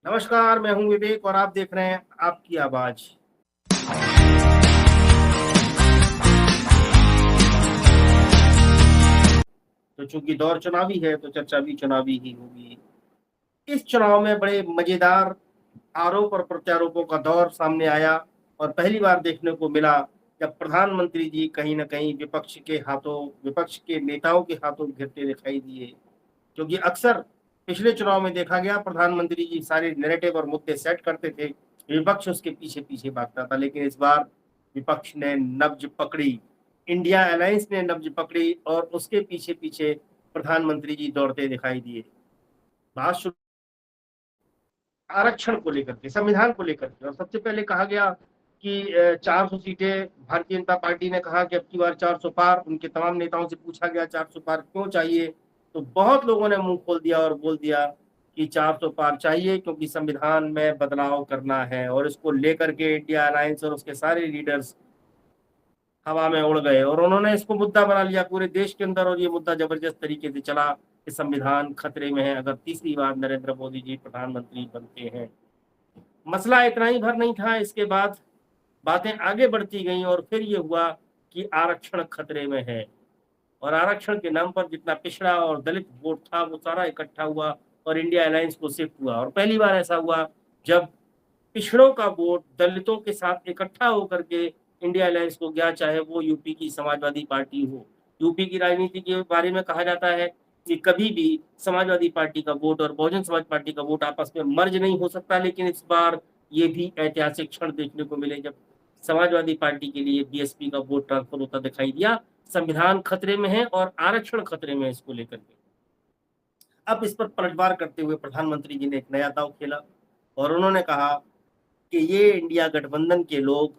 नमस्कार, मैं हूं विवेक और आप देख रहे हैं आपकी आवाज। तो चूंकि दौर चुनावी है तो चर्चा भी चुनावी ही होगी। इस चुनाव में बड़े मजेदार आरोप और प्रत्यारोपों का दौर सामने आया और पहली बार देखने को मिला जब प्रधानमंत्री जी कहीं न कहीं विपक्ष के नेताओं के हाथों घिरते दिखाई दिए। क्योंकि अक्सर पिछले चुनाव में देखा गया प्रधानमंत्री जी सारे नैरेटिव और मुद्दे सेट करते थे, विपक्ष उसके पीछे-पीछे भागता था। लेकिन इस बार विपक्ष ने नब्ज पकड़ी, इंडिया अलायंस ने नब्ज पकड़ी और उसके पीछे-पीछे प्रधानमंत्री जी दौड़ते दिखाई दिए। बात शुरू आरक्षण को लेकर के, संविधान को लेकर के और सबसे पहले कहा गया कि 400 सीटें भारतीय जनता पार्टी ने कहा कि अब की बार 400 पार। उनके तमाम नेताओं से पूछा गया 400 पार क्यों चाहिए? तो बहुत लोगों ने मुँह खोल दिया और बोल दिया कि 400 पार चाहिए क्योंकि संविधान में बदलाव करना है और इसको लेकर के इंडिया अलायंस और उसके सारे लीडर्स हवा में उड़ गए और उन्होंने इसको मुद्दा बना लिया पूरे देश के अंदर और ये मुद्दा जबरदस्त तरीके से चला कि संविधान खतरे में है अगर तीसरी बार नरेंद्र मोदी जी प्रधानमंत्री बनते हैं। मसला इतना ही भर नहीं था, इसके बाद बातें आगे बढ़ती गईं और फिर ये हुआ कि आरक्षण खतरे में है और आरक्षण के नाम पर जितना पिछड़ा और दलित वोट था वो सारा इकट्ठा हुआ और इंडिया अलायंस को शिफ्ट हुआ और पहली बार ऐसा हुआ जब पिछड़ों का वोट दलितों के साथ इकट्ठा होकर के इंडिया अलायंस को गया, चाहे वो यूपी की समाजवादी पार्टी हो। यूपी की राजनीति के बारे में कहा जाता है कि कभी भी समाजवादी पार्टी का वोट और बहुजन समाज पार्टी का वोट आपस में मर्ज नहीं हो सकता, लेकिन इस बार ये भी ऐतिहासिक क्षण देखने को मिले जब समाजवादी पार्टी के लिए बीएसपी का वोट ट्रांसफर होता दिखाई दिया। संविधान खतरे में है और आरक्षण खतरे में है इसको लेकर के। अब इस पर पलटवार करते हुए प्रधानमंत्री जी ने एक नया दांव खेला और उन्होंने कहा कि ये इंडिया गठबंधन के लोग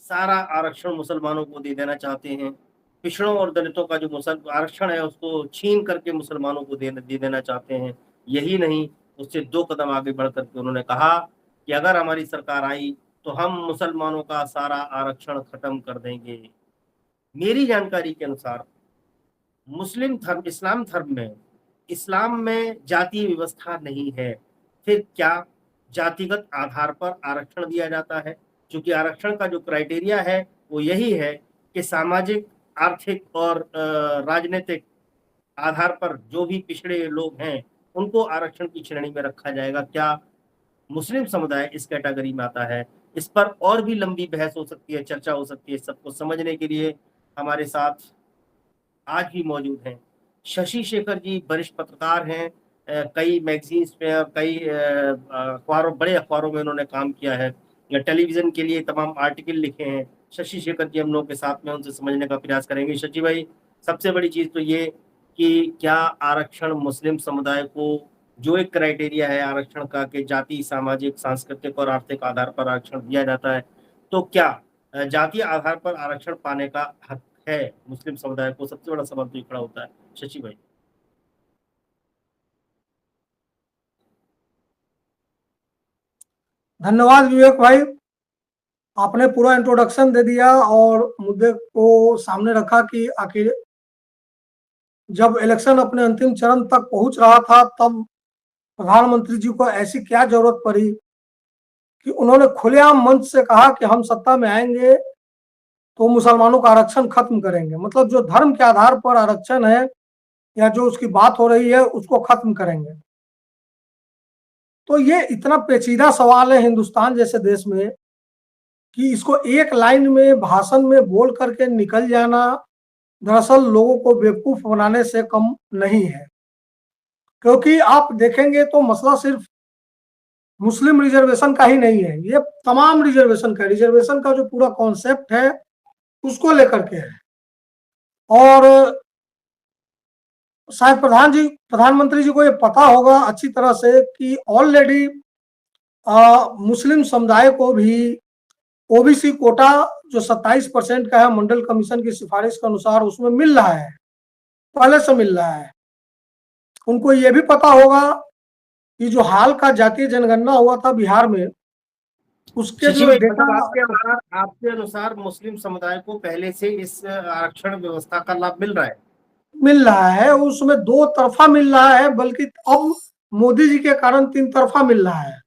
सारा आरक्षण मुसलमानों को दे देना चाहते हैं। पिछड़ों और दलितों का जो मुसल आरक्षण है उसको छीन करके मुसलमानों को दे देना चाहते हैं। यही नहीं, उससे 2 कदम आगे बढ़ कर के उन्होंने कहा कि अगर हमारी सरकार आई तो हम मुसलमानों का सारा आरक्षण खत्म कर देंगे। मेरी जानकारी के अनुसार इस्लाम में जातीय व्यवस्था नहीं है। फिर क्या जातिगत आधार पर आरक्षण दिया जाता है? चूँकि आरक्षण का जो क्राइटेरिया है वो यही है कि सामाजिक, आर्थिक और राजनीतिक आधार पर जो भी पिछड़े लोग हैं, उनको आरक्षण की श्रेणी में रखा जाएगा। क्या मुस्लिम समुदाय इस कैटेगरी में आता है? इस पर और भी लंबी बहस हो सकती है, चर्चा हो सकती है। सबको समझने के लिए हमारे साथ आज भी मौजूद हैं शशि शेखर जी, वरिष्ठ पत्रकार हैं। कई मैगजीन्स में और कई अखबारों, बड़े अखबारों में उन्होंने काम किया है, टेलीविजन के लिए तमाम आर्टिकल लिखे हैं। शशि शेखर जी हम लोग के साथ में, उनसे समझने का प्रयास करेंगे। शशि भाई, सबसे बड़ी चीज तो ये कि क्या आरक्षण मुस्लिम समुदाय को, जो एक क्राइटेरिया है आरक्षण का कि जाति, सामाजिक, सांस्कृतिक और आर्थिक आधार पर आरक्षण दिया जाता है, तो क्या जातीय आधार पर आरक्षण पाने का हक है मुस्लिम समुदाय को? सबसे बड़ा सवाल तो ये खड़ा होता है शशि भाई। धन्यवाद विवेक भाई। आपने पूरा इंट्रोडक्शन दे दिया और मुद्दे को सामने रखा कि आखिर जब इलेक्शन अपने अंतिम चरण तक पहुंच रहा था तब प्रधानमंत्री जी को ऐसी क्या जरूरत पड़ी कि उन्होंने खुलेआम मंच से कहा कि हम सत्ता में आएंगे तो मुसलमानों का आरक्षण खत्म करेंगे। मतलब जो धर्म के आधार पर आरक्षण है या जो उसकी बात हो रही है उसको खत्म करेंगे। तो ये इतना पेचीदा सवाल है हिंदुस्तान जैसे देश में कि इसको एक लाइन में भाषण में बोल करके निकल जाना दरअसल लोगों को बेवकूफ बनाने से कम नहीं है। क्योंकि आप देखेंगे तो मसला सिर्फ मुस्लिम रिजर्वेशन का ही नहीं है, ये तमाम रिजर्वेशन का जो पूरा कॉन्सेप्ट है उसको लेकर के है। और शायद प्रधानमंत्री जी को ये पता होगा अच्छी तरह से कि ऑलरेडी मुस्लिम समुदाय को भी ओबीसी कोटा जो 27% का है मंडल कमीशन की सिफारिश के अनुसार उसमें मिल रहा है, पहले से मिल रहा है। उनको ये भी पता होगा कि जो हाल का जातीय जनगणना हुआ था बिहार में, उसके शशि जो भाई, डेटा मतलब आपके अनुसार मुस्लिम समुदाय को पहले से इस आरक्षण व्यवस्था का लाभ मिल रहा है? मिल रहा है, उसमें दो तरफा मिल रहा है। बल्कि अब मोदी जी के कारण 3 तरफा मिल रहा है।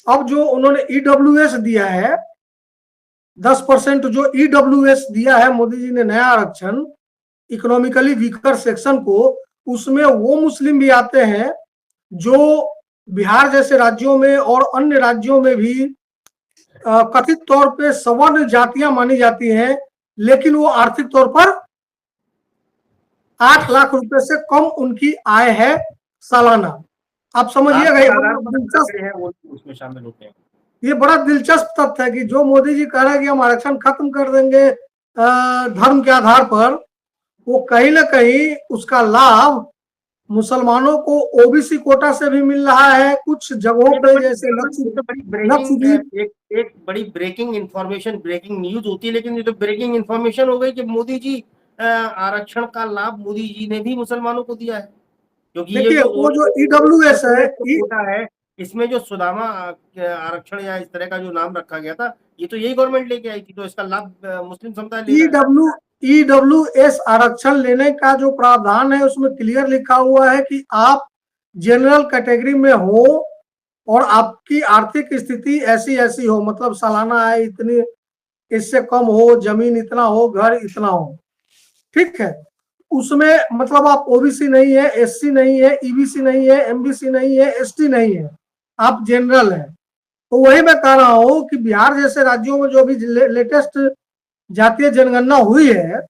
अब जो उन्होंने ईडब्ल्यूएस दिया है 10% जो ईडब्ल्यूएस दिया है मोदी जी ने नया आरक्षण इकोनॉमिकली वीकर सेक्शन को, उसमें वो मुस्लिम भी आते हैं जो बिहार जैसे राज्यों में और अन्य राज्यों में भी कथित तौर पे सवर्ण जातियां मानी जाती हैं, लेकिन वो आर्थिक तौर पर 8 लाख रुपए से कम उनकी आय है सालाना। आप समझिएगा, ये बड़ा दिलचस्प है, वो उसमें शामिल होते हैं। ये बड़ा दिलचस्प तथ्य है कि जो मोदी जी कह रहे हैं कि हम आरक्षण खत्म कर देंगे धर्म के आधार पर, वो कहीं ना कहीं उसका लाभ मुसलमानों को ओबीसी कोटा से भी मिल रहा है कुछ जगहों पे, जैसे एक बड़ी ब्रेकिंग इंफॉर्मेशन, ब्रेकिंग न्यूज होती है, लेकिन ये तो ब्रेकिंग इंफॉर्मेशन हो गई कि मोदी जी आरक्षण का लाभ मोदी जी ने भी मुसलमानों को दिया है, क्योंकि ये वो जो ईडब्ल्यूएस है इसमें जो सुदामा आरक्षण या इस तरह का जो नाम रखा गया था, ये तो यही गवर्नमेंट लेके आई थी, तो इसका लाभ मुस्लिम समुदाय ले रहा है। ईडब्ल्यूएस आरक्षण लेने का जो प्रावधान है उसमें क्लियर लिखा हुआ है कि आप जनरल कैटेगरी में हो और आपकी आर्थिक स्थिति ऐसी ऐसी हो, मतलब सालाना आय इतनी, इससे कम हो, जमीन इतना हो, घर इतना हो, ठीक है। उसमें मतलब आप ओबीसी नहीं है, एससी नहीं है, ईबीसी नहीं है, एमबीसी नहीं है, एसटी नहीं है, आप जनरल है। तो वही मैं कह रहा हूं कि बिहार जैसे राज्यों में जो भी लेटेस्ट जातीय जनगणना हुई है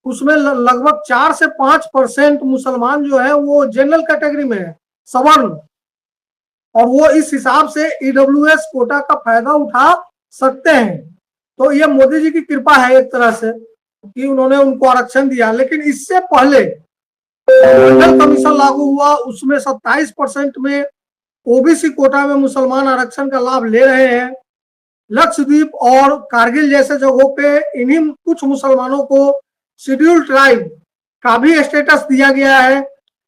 उसमें लगभग 4 से 5% मुसलमान जो है वो जनरल कैटेगरी में है, सवर्ण, और वो इस हिसाब से ईडब्ल्यूएस कोटा का फायदा उठा सकते हैं। तो ये मोदी जी की कृपा है एक तरह से कि उन्होंने उनको आरक्षण दिया। लेकिन इससे पहले मंडल कमीशन लागू हुआ, उसमें 27% में ओबीसी कोटा में मुसलमान आरक्षण का लाभ ले रहे हैं। लक्षद्वीप और कारगिल जैसे जगहों पे इन्हीं कुछ मुसलमानों को शेड्यूल्ड ट्राइब का भी स्टेटस दिया गया है।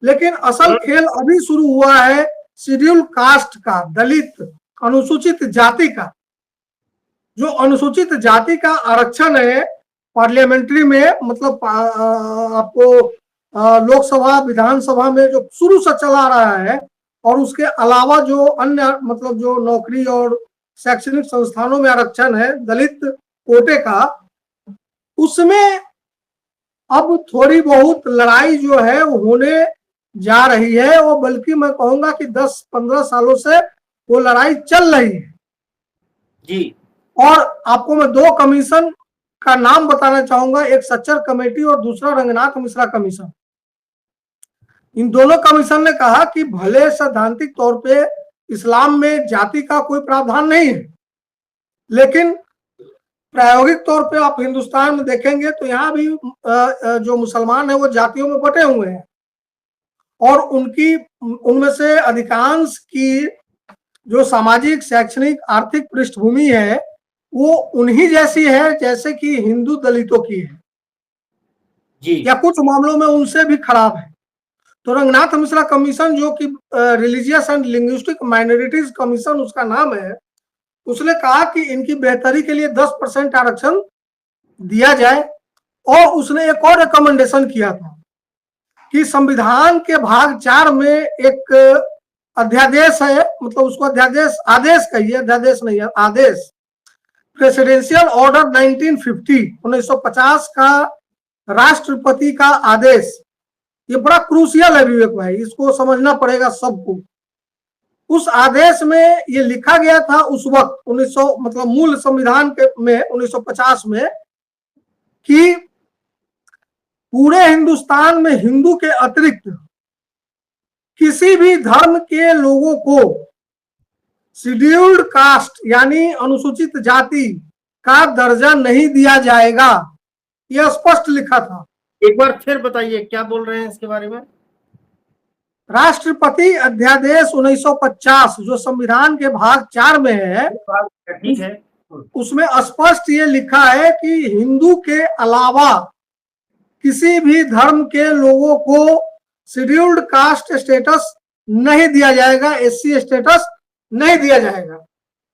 लेकिन असल खेल अभी शुरू हुआ है शेड्यूल कास्ट का, दलित अनुसूचित जाति का। जो अनुसूचित जाति का आरक्षण है पार्लियामेंट्री में, मतलब आपको लोकसभा विधानसभा में जो शुरू से चला रहा है, और उसके अलावा जो अन्य मतलब जो नौकरी और शैक्षणिक संस्थानों में आरक्षण है दलित कोटे का, उसमें अब थोड़ी बहुत लड़ाई जो है वो होने जा रही है। वो बल्कि मैं कहूंगा कि 10-15 सालों से वो लड़ाई चल रही है जी। और आपको मैं 2 कमीशन का नाम बताना चाहूंगा, एक सच्चर कमेटी और दूसरा रंगनाथ मिश्रा कमीशन। इन दोनों कमीशन ने कहा कि भले सैद्धांतिक तौर पे इस्लाम में जाति का कोई प्रावधान नहीं है, लेकिन प्रायोगिक तौर पे आप हिंदुस्तान में देखेंगे तो यहाँ भी जो मुसलमान है वो जातियों में बटे हुए हैं, और उनमें से अधिकांश की जो सामाजिक, शैक्षणिक, आर्थिक पृष्ठभूमि है वो उन्हीं जैसी है जैसे कि हिंदू दलितों की है जी, या कुछ मामलों में उनसे भी खराब है। तो रंगनाथ मिश्रा कमीशन, जो कि religious and linguistic minorities commission उसका नाम है, उसने कहा कि इनकी बेहतरी के लिए 10% आरक्षण दिया जाए। और उसने एक और रिकमेंडेशन किया था कि संविधान के भाग 4 में एक अध्यादेश है, मतलब उसको अध्यादेश, आदेश कहिए, अध्यादेश नहीं है, आदेश, प्रेसिडेंशियल ऑर्डर 1950 का राष्ट्रपति का आदेश। ये बड़ा क्रूशियल है विवेक भाई, इसको समझना पड़ेगा सबको। उस आदेश में ये लिखा गया था उस वक्त 1900 मतलब मूल संविधान के में 1950 में कि पूरे हिंदुस्तान में हिंदू के अतिरिक्त किसी भी धर्म के लोगों को शेड्यूल्ड कास्ट यानी अनुसूचित जाति का दर्जा नहीं दिया जाएगा, यह स्पष्ट लिखा था। एक बार फिर बताइए क्या बोल रहे हैं इसके बारे में। राष्ट्रपति अध्यादेश 1950 जो संविधान के भाग 4 में है, ठीक है, उसमें स्पष्ट ये लिखा है कि हिंदू के अलावा किसी भी धर्म के लोगों को शेड्यूल्ड कास्ट स्टेटस नहीं दिया जाएगा, एससी स्टेटस नहीं दिया जाएगा।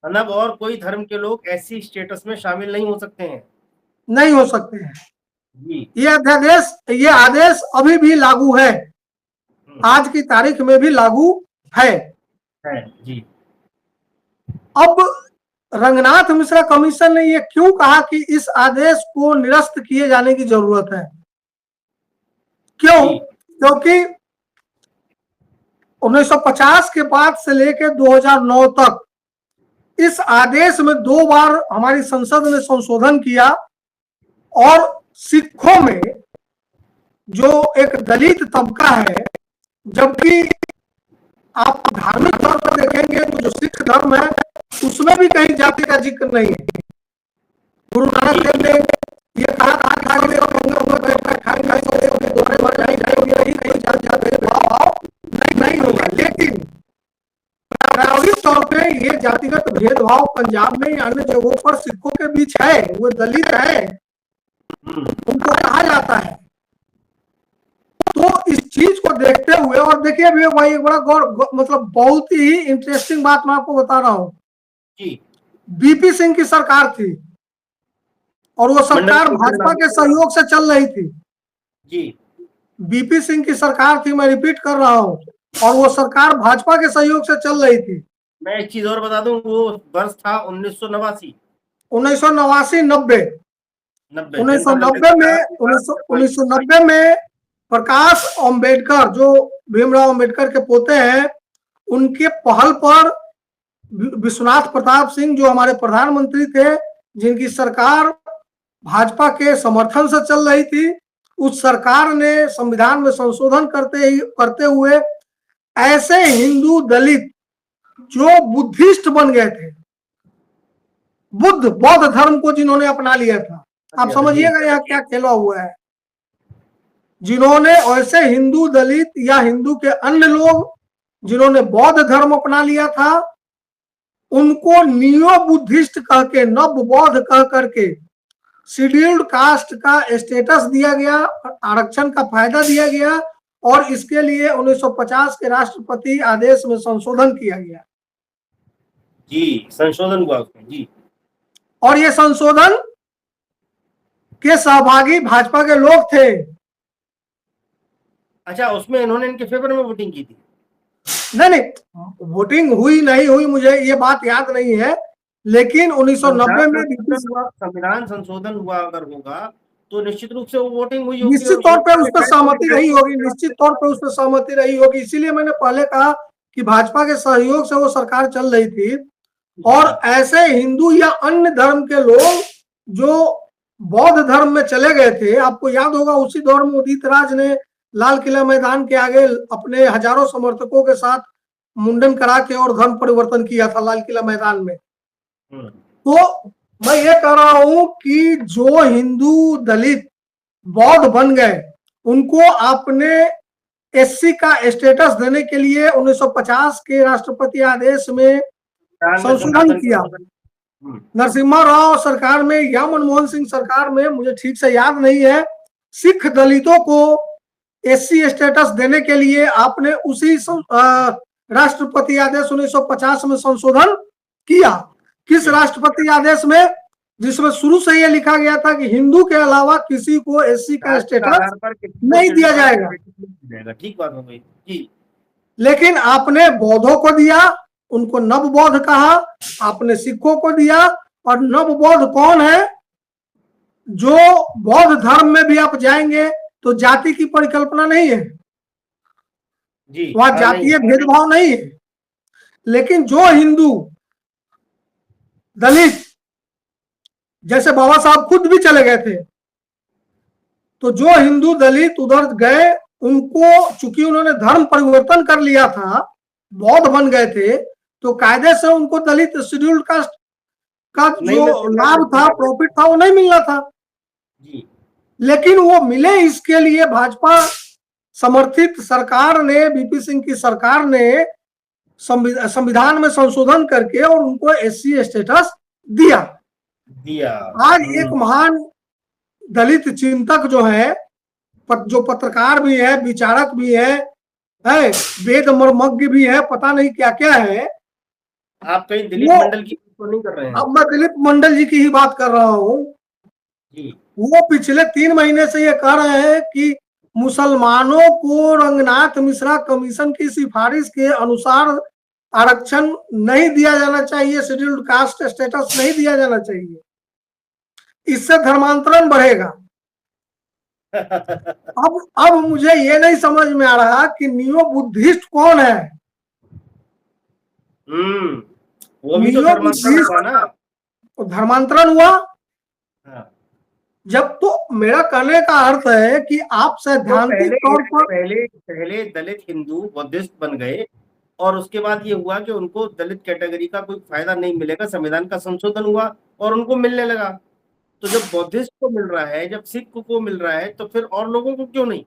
मतलब और कोई धर्म के लोग एससी स्टेटस में शामिल नहीं हो सकते हैं, नहीं हो सकते हैं। जी। ये अध्यादेश, ये आदेश अभी भी लागू है, आज की तारीख में भी लागू है। जी। अब रंगनाथ मिश्रा कमीशन ने ये क्यों कहा कि इस आदेश को निरस्त किए जाने की जरूरत है? क्यों? जी। क्योंकि 1950 के बाद से लेकर 2009 तक इस आदेश में 2 बार हमारी संसद ने संशोधन किया, और सिखों में जो एक दलित तबका है, जबकि आप धार्मिक तौर पर देखेंगे तो जो सिख धर्म है उसमें भी कहीं जाति का जिक्र नहीं है। गुरु नानक देव ने ये कहा था नहीं होगा, लेकिन प्रायोगिक तौर पे ये जातिगत भेदभाव पंजाब में या अन्य जगहों पर सिखों के बीच है। वो दलित है, उनको कहा जाता है। तो इस चीज को देखते हुए, और देखिए भी भाई एक बड़ा मतलब बहुत ही इंटरेस्टिंग बात मैं आपको बता रहा हूँ। बीपी सिंह की सरकार थी और वो सरकार भाजपा के सहयोग से चल रही थी। जी। बीपी सिंह की सरकार थी, मैं रिपीट कर रहा हूँ, और वो सरकार भाजपा के सहयोग से चल रही थी। मैं एक चीज और बता दूं, वो वर्ष था 1989 1990 में प्रकाश अंबेडकर, जो भीमराव अंबेडकर के पोते हैं, उनके पहल पर विश्वनाथ प्रताप सिंह जो हमारे प्रधानमंत्री थे, जिनकी सरकार भाजपा के समर्थन से चल रही थी, उस सरकार ने संविधान में संशोधन करते हुए ऐसे हिंदू दलित जो बुद्धिस्ट बन गए थे, बौद्ध धर्म को जिन्होंने अपना लिया था, आप समझिएगा यहाँ क्या खेला हुआ है। जिन्होंने ऐसे हिंदू दलित या हिंदू के अन्य लोग जिन्होंने बौद्ध धर्म अपना लिया था, उनको नियो बुद्धिस्ट कह के, नव बौद्ध कह करके शेड्यूल्ड कास्ट का स्टेटस दिया गया, आरक्षण का फायदा दिया गया, और इसके लिए 1950 के राष्ट्रपति आदेश में संशोधन किया गया। जी, संशोधन हुआ उसमें। जी। और ये संशोधन के सहभागी भाजपा के लोग थे। अच्छा, उसमें इन्होंने इनके फेवर में वोटिंग की थी? नहीं, वोटिंग हुई नहीं हुई मुझे ये बात याद नहीं है, लेकिन 1990 में संविधान संशोधन हुआ अगर होगा तो निश्चित रूप से वो वोटिंग हुई होगी, निश्चित तौर पर उस पर सहमति रही होगी, निश्चित तौर पर उस पर सहमति रही होगी। इसीलिए मैंने पहले कहा कि भाजपा के सहयोग से वो सरकार चल रही थी, और ऐसे हिंदू या अन्य धर्म के लोग जो बौद्ध धर्म में चले गए थे, आपको याद होगा उसी दौर में उदित राज ने लाल किला मैदान के आगे अपने हजारों समर्थकों के साथ मुंडन करा के और धर्म परिवर्तन किया था लाल किला मैदान में। तो मैं ये कह रहा हूं कि जो हिंदू दलित बौद्ध बन गए, उनको आपने एससी का स्टेटस देने के लिए 1950 के राष्ट्रपति आदेश में संशोधन किया। नरसिम्हा राव सरकार में या मनमोहन सिंह सरकार में, मुझे ठीक से याद नहीं है, सिख दलितों को एससी स्टेटस देने के लिए आपने उसी राष्ट्रपति आदेश 1950 में संशोधन किया। किस राष्ट्रपति आदेश में? जिसमें शुरू से यह लिखा गया था कि हिंदू के अलावा किसी को एससी का स्टेटस नहीं दिया जाएगा। ठीक बात हो गई जी। लेकिन आपने बौद्धों को दिया, उनको नव बौद्ध कहा, आपने सिखों को दिया। और नव बौद्ध कौन है? जो बौद्ध धर्म में भी आप जाएंगे तो जाति की परिकल्पना नहीं है जी, वहां जातीय भेदभाव नहीं है। लेकिन जो हिंदू दलित, जैसे बाबा साहब खुद भी चले गए थे, तो जो हिंदू दलित उधर गए, उनको चूंकि उन्होंने धर्म परिवर्तन कर लिया था, बौद्ध बन गए थे, तो कायदे से उनको दलित शेड्यूल्ड कास्ट का जो लाभ था, प्रॉफिट था, वो नहीं मिलना था जी। लेकिन वो मिले, इसके लिए भाजपा समर्थित सरकार ने, बीपी सिंह की सरकार ने संविधान में संशोधन करके और उनको एससी स्टेटस दिया। आज एक महान दलित चिंतक जो है, जो पत्रकार भी है, विचारक भी है, वेद मर्मज्ञ भी है, पता नहीं क्या क्या है। आप कहीं दिलीप मंडल की बात तो नहीं कर रहे हैं? अब मैं दिलीप मंडल जी की ही बात कर रहा हूँ। वो पिछले 3 महीने से ये कह रहे हैं कि मुसलमानों को रंगनाथ मिश्रा कमीशन की सिफारिश के अनुसार आरक्षण नहीं दिया जाना चाहिए, शेड्यूल्ड कास्ट स्टेटस नहीं दिया जाना चाहिए, इससे धर्मांतरण बढ़ेगा। अब मुझे ये नहीं समझ में आ रहा कि नियो बुद्धिस्ट कौन है। वो भी तो धर्मांतरण हुआ ना, धर्मांतरण हुआ। हाँ। जब तो मेरा कहने का अर्थ है कि आप सैद्धांतिक तौर पर पहले दलित हिंदू बुद्धिस्ट बन गए और उसके बाद ये हुआ कि उनको दलित कैटेगरी का कोई फायदा नहीं मिलेगा, संविधान का संशोधन हुआ और उनको मिलने लगा। तो जब बौद्धिस्ट को मिल रहा है, जब सिख को मिल रहा है, तो फिर और लोगों को क्यों नहीं?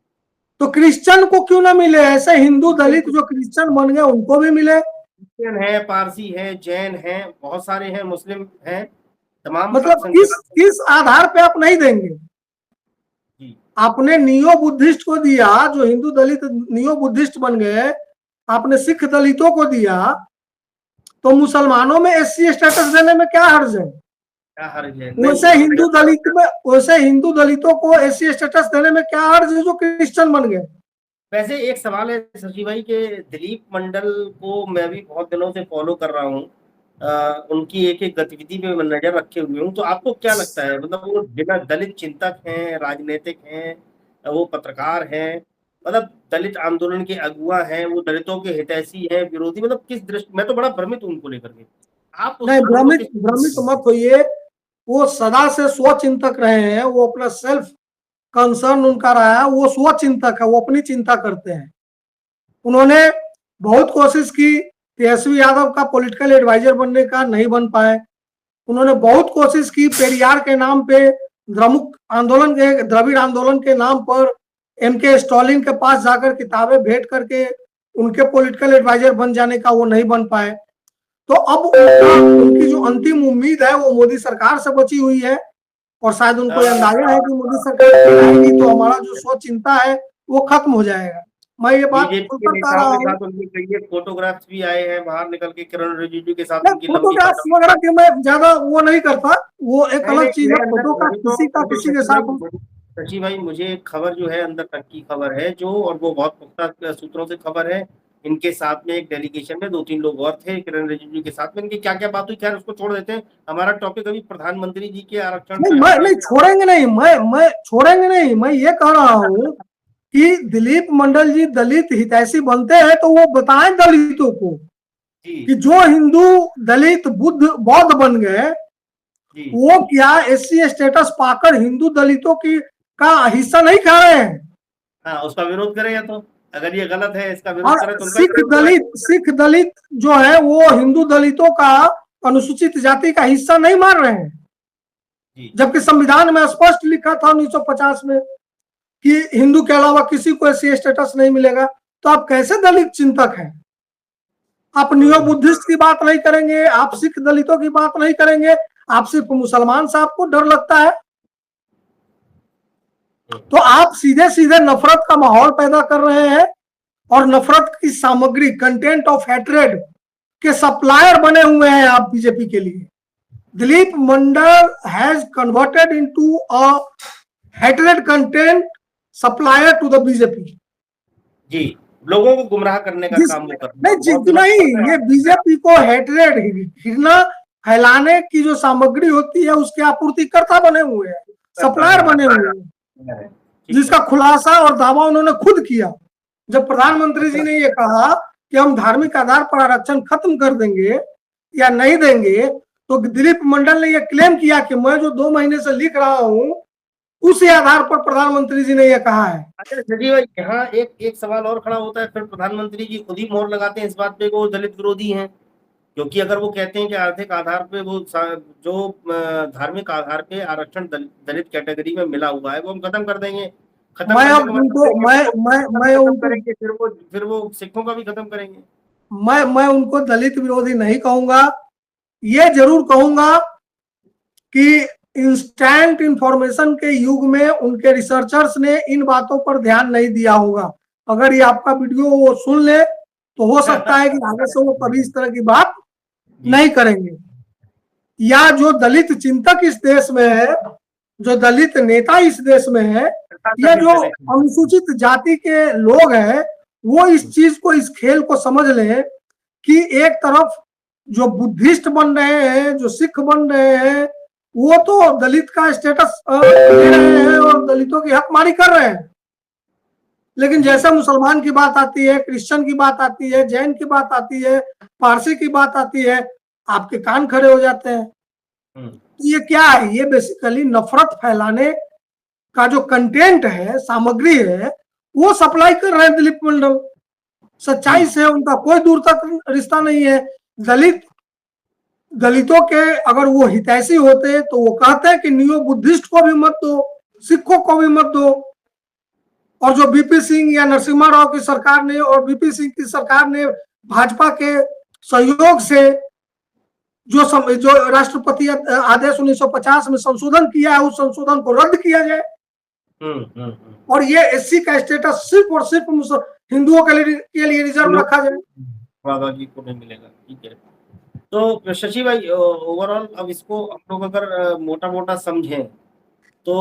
तो क्रिश्चियन को क्यों ना मिले? ऐसे हिंदू दलित जो क्रिश्चियन बन गए उनको भी मिले। क्रिश्चियन है, पारसी है, जैन है, बहुत सारे हैं, मुस्लिम हैं, तमाम। मतलब किस आधार पे आप नहीं देंगे? आपने नियो बुद्धिस्ट को दिया, जो हिंदू दलित नियो बुद्धिस्ट बन गए, आपने सिख दलितों को दिया, तो मुसलमानों में एससी स्टेटस देने में क्या हर्ज है? वैसे हिंदू दलितों को एससी स्टेटस देने में क्या हर्ज है जो क्रिश्चियन बन गए? वैसे एक सवाल है शशि भाई के, दिलीप मंडल को मैं भी बहुत दिनों से फॉलो कर रहा हूँ, उनकी एक एक गतिविधि पे मैं नजर रखे हुए हूँ। तो आपको क्या लगता है, मतलब वो बिना दलित चिंतक हैं, राजनीतिक हैं, वो पत्रकार हैं, मतलब दलित आंदोलन के अगुआ हैं, वो दलितों के हितैषी हैं, विरोधी, मतलब किस दृष्टि? मैं तो बड़ा भ्रमित हूँ उनको लेकर के। आप नहीं, भ्रमित मत होइए, वो सदा से स्वचिंतक रहे हैं, वो अपना सेल्फ कंसर्न उनका रहा है, वो स्वचिंतक है, वो अपनी चिंता करते हैं। उन्होंने बहुत कोशिश की तेजस्वी यादव का पॉलिटिकल एडवाइजर बनने का, नहीं बन पाए। उन्होंने बहुत कोशिश की पेरियार के नाम पे, द्रविड़ आंदोलन के नाम पर एमके स्टालिन के पास जाकर किताबें भेंट करके उनके पॉलिटिकल एडवाइजर बन जाने का, वो नहीं बन पाए। तो अब उनकी जो अंतिम उम्मीद है वो मोदी सरकार से बची हुई है, और शायद उनको अंदाजा है कि मोदी सरकार आएगी तो हमारा जो सोच चिंता है वो खत्म हो जाएगा। मैं ये बात बता रहा हूँ। उनके फोटोग्राफ्स भी आए हैं बाहर निकल के, किरण रिजिजू के साथ। फोटोग्राफ्स वगैरह के मैं ज्यादा वो नहीं करता, वो एक अलग चीज है। फोटो का किसी के साथ। शशि भाई, मुझे एक खबर जो है अंदर तक की खबर है जो, और वो बहुत पुख्ता सूत्रों से खबर है, इनके साथ में एक डेलीगेशन में 2-3 लोग और थे किरण रिजिजू के साथ में। इनकी क्या क्या बात हुई, खैर उसको छोड़ देते हैं। हमारा टॉपिक अभी प्रधानमंत्री जी के आरक्षण नहीं छोड़ेंगे नहीं, मैं छोड़ेंगे नहीं। मैं ये कह रहा हूँ कि दिलीप मंडल जी दलित हितैषी बनते हैं तो वो बताएं दलितों को कि जो हिंदू दलित बौद्ध बन गए, वो क्या एससी स्टेटस पाकर हिंदू दलितों की का हिस्सा नहीं खा रहे हैं? हाँ, उसका विरोध करें, या तो अगर ये गलत है इसका विरोध करें तो सिख दलित जो है वो हिंदू दलितों का अनुसूचित जाति का हिस्सा नहीं मान रहे हैं, जबकि संविधान में स्पष्ट लिखा था 1950 में कि हिंदू के अलावा किसी को एससी स्टेटस नहीं मिलेगा। तो आप कैसे दलित चिंतक हैं? आप नियो बुद्धिस्ट की बात नहीं करेंगे, आप सिख दलितों की बात नहीं करेंगे, आप सिर्फ मुसलमान साहब को डर लगता है। तो आप सीधे सीधे नफरत का माहौल पैदा कर रहे हैं, और नफरत की सामग्री, कंटेंट ऑफ हैट्रेड के सप्लायर बने हुए हैं आप बीजेपी के लिए। Dilip Mandal has converted into a hatred content supplier to the BJP. जी, लोगों को गुमराह करने का काम वो करते हैं। नहीं, ये बीजेपी को हैट्रेड, घृणा फैलाने की जो सामग्री होती है उसके आपूर्तिकर्ता बने हुए हैं, सप्लायर बने हुए हैं, जिसका खुलासा और दावा उन्होंने खुद किया। जब प्रधानमंत्री जी ने ये कहा कि हम धार्मिक आधार पर आरक्षण खत्म कर देंगे या नहीं देंगे, तो दिलीप मंडल ने यह क्लेम किया कि मैं जो 2 महीने से लिख रहा हूं उसी आधार पर प्रधानमंत्री जी ने यह कहा है। अच्छा शशि भाई, यहाँ एक सवाल और खड़ा होता है, फिर प्रधानमंत्री जी खुद ही मोहर लगाते हैं इस बात पे कि वो दलित विरोधी हैं, क्योंकि अगर वो कहते हैं कि आर्थिक आधार पे वो जो धार्मिक आधार पे आरक्षण दलित कैटेगरी में मिला हुआ है वो हम खत्म कर देंगे, फिर वो सिखों का भी खत्म करेंगे। मैं उनको दलित विरोधी नहीं कहूंगा, ये जरूर कहूंगा कि इंस्टेंट इंफॉर्मेशन के युग में उनके रिसर्चर्स ने इन बातों पर ध्यान नहीं दिया होगा। अगर ये आपका वीडियो वो सुन ले तो हो सकता है कि आगे से वो कभी इस तरह की बात नहीं करेंगे। या जो दलित चिंतक इस देश में है, जो दलित नेता इस देश में है, ये जो अनुसूचित जाति के लोग हैं वो इस चीज को, इस खेल को समझ लें कि एक तरफ जो बुद्धिस्ट बन रहे हैं, जो सिख बन रहे हैं, वो तो दलित का स्टेटस ले रहे हैं और दलितों की हकमारी कर रहे हैं, लेकिन जैसे मुसलमान की बात आती है, क्रिश्चियन की बात आती है, जैन की बात आती है, पारसी की बात आती है, आपके कान खड़े हो जाते हैं। ये क्या है? ये बेसिकली नफरत फैलाने का जो कंटेंट है, सामग्री है, वो सप्लाई कर रहे हैं दिलीप मंडल। सच्चाई से उनका कोई दूर तक रिश्ता नहीं है। दलितों के अगर वो हितैषी होते तो वो कहते हैं कि नियो बुद्धिस्ट को भी मत दो, सिखों को भी मत दो। और जो बीपी सिंह या नरसिम्हा राव की सरकार ने और बीपी सिंह की सरकार ने भाजपा के सहयोग से जो राष्ट्रपति आदेश 1950 में संशोधन किया है, उस संशोधन को रद्द किया जाए और ये एससी का स्टेटस सिर्फ और सिर्फ हिंदुओं के लिए रिजर्व रखा जाए। को नहीं मिलेगा। ठीक है, तो शशि भाई ओवरऑल अब इसको हम लोग अगर मोटा मोटा समझें तो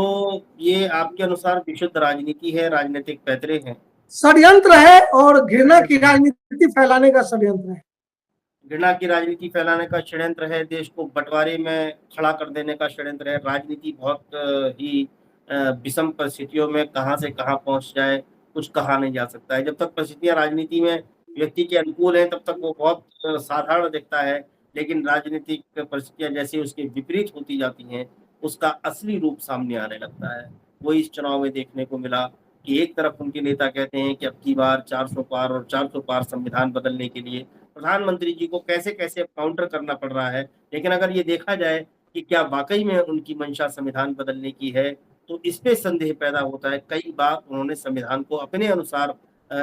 ये आपके अनुसार विशुद्ध राजनीति है, राजनीतिक पैतरे हैं, षड्यंत्र है और घृणा की राजनीति फैलाने का षड्यंत्र है। घृणा की राजनीति फैलाने का षड्यंत्र है, देश को बंटवारे में खड़ा कर देने का षड्यंत्र है। राजनीति बहुत ही विषम परिस्थितियों में कहां से कहां पहुंच जाए कुछ कहा नहीं जा सकता है। जब तक परिस्थितियां राजनीति में व्यक्ति के अनुकूल हैं तब तक वो बहुत साधारण दिखता है, लेकिन राजनीतिक परिस्थितियां जैसे उसके विपरीत होती जाती हैं उसका असली रूप सामने आने लगता है। वो इस चुनाव में देखने को मिला कि एक तरफ उनके नेता कहते हैं कि अब की बार 400 पार और 400 पार संविधान बदलने के लिए प्रधानमंत्री जी को कैसे कैसे काउंटर करना पड़ रहा है, लेकिन अगर ये देखा जाए कि क्या वाकई में उनकी मंशा संविधान बदलने की है तो इस पे संदेह पैदा होता है। कई बार उन्होंने संविधान को अपने अनुसार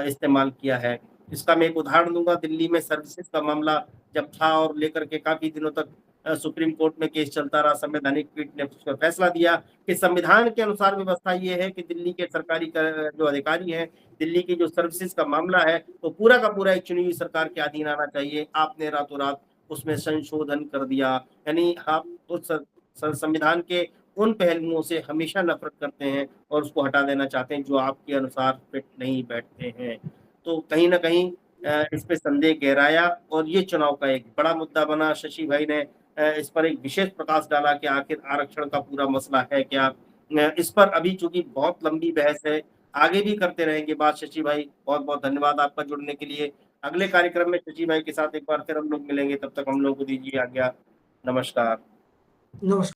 इस्तेमाल किया है। इसका मैं एक उदाहरण दूंगा, दिल्ली में सर्विसेज का मामला जब था और लेकर के काफी दिनों तक सुप्रीम कोर्ट में केस चलता रहा, संवैधानिक पीठ ने उसका फैसला दिया कि संविधान के अनुसार व्यवस्था ये है कि दिल्ली के सरकारी जो अधिकारी हैं, दिल्ली की जो सर्विसेज का मामला है तो पूरा का पूरा एक चुनी हुई सरकार के अधीन आना चाहिए। आपने रातों रात उसमें संशोधन कर दिया, यानी आप उस संविधान के उन पहलुओं से हमेशा नफरत करते हैं और उसको हटा देना चाहते हैं जो आपके अनुसार फिट नहीं बैठते हैं। तो कहीं ना कहीं इस पे संदेह गहराया और ये चुनाव का एक बड़ा मुद्दा बना। शशि भाई ने इस पर एक विशेष प्रकाश डाला कि आखिर आरक्षण का पूरा मसला है क्या। इस पर अभी चूंकि बहुत लंबी बहस है, आगे भी करते रहेंगे बात। शशि भाई बहुत बहुत धन्यवाद आपका जुड़ने के लिए। अगले कार्यक्रम में शशि भाई के साथ एक बार फिर हम लोग मिलेंगे, तब तक हम लोग को दीजिए आज्ञा। नमस्कार। नमस्कार।